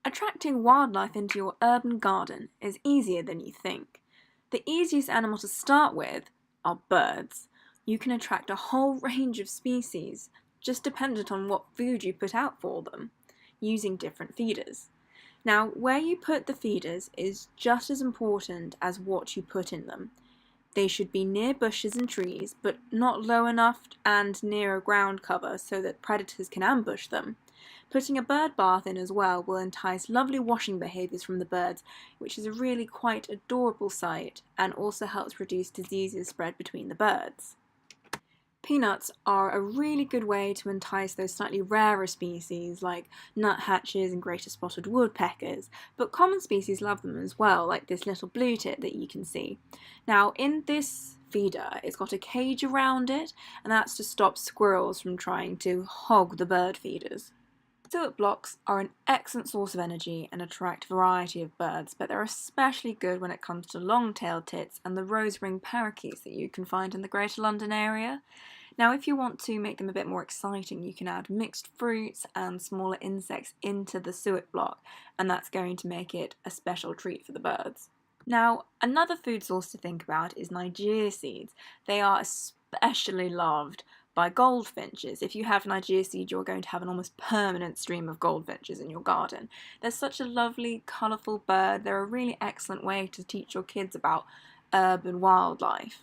Attracting wildlife into your urban garden is easier than you think. The easiest animal to start with are birds. You can attract a whole range of species, just dependent on what food you put out for them, using different feeders. Now, where you put the feeders is just as important as what you put in them. They should be near bushes and trees, but not low enough and near a ground cover so that predators can ambush them. Putting a bird bath in as well will entice lovely washing behaviours from the birds, which is a really quite adorable sight and also helps reduce diseases spread between the birds. Peanuts are a really good way to entice those slightly rarer species like nuthatches and greater spotted woodpeckers, but common species love them as well, like this little blue tit that you can see. Now, in this feeder, it's got a cage around it, and that's to stop squirrels from trying to hog the bird feeders. Suet blocks are an excellent source of energy and attract a variety of birds, but they're especially good when it comes to long-tailed tits and the rose-ringed parakeets that you can find in the Greater London area. Now, if you want to make them a bit more exciting, you can add mixed fruits and smaller insects into the suet block, and that's going to make it a special treat for the birds. Now, another food source to think about is Nigeria seeds. They are especially loved by goldfinches. If you have Nigeria seed, you're going to have an almost permanent stream of goldfinches in your garden. They're such a lovely, colourful bird. They're a really excellent way to teach your kids about urban wildlife.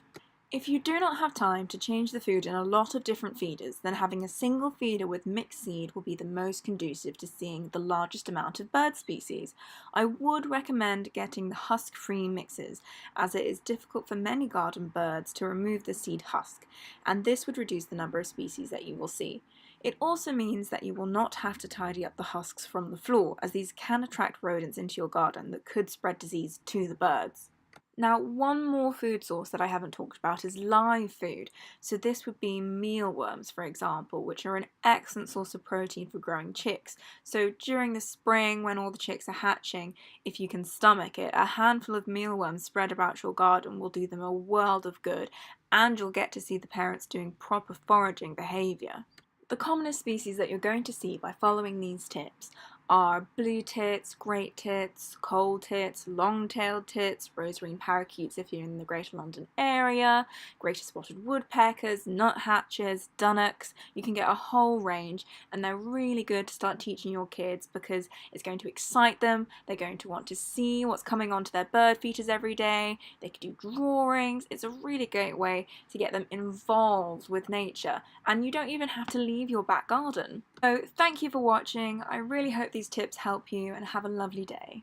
If you do not have time to change the food in a lot of different feeders, then having a single feeder with mixed seed will be the most conducive to seeing the largest amount of bird species. I would recommend getting the husk-free mixes, as it is difficult for many garden birds to remove the seed husk, and this would reduce the number of species that you will see. It also means that you will not have to tidy up the husks from the floor, as these can attract rodents into your garden that could spread disease to the birds. Now, one more food source that I haven't talked about is live food. So this would be mealworms, for example, which are an excellent source of protein for growing chicks. So during the spring, when all the chicks are hatching, if you can stomach it, a handful of mealworms spread about your garden will do them a world of good, and you'll get to see the parents doing proper foraging behaviour. The commonest species that you're going to see by following these tips are blue tits, great tits, coal tits, long-tailed tits, rose-ringed parakeets if you're in the Greater London area, greater spotted woodpeckers, nuthatches, dunnocks. You can get a whole range, and they're really good to start teaching your kids because it's going to excite them. They're going to want to see what's coming onto their bird feeders every day. They can do drawings. It's a really great way to get them involved with nature, and you don't even have to leave your back garden. So thank you for watching. I really hope these tips help you, and have a lovely day.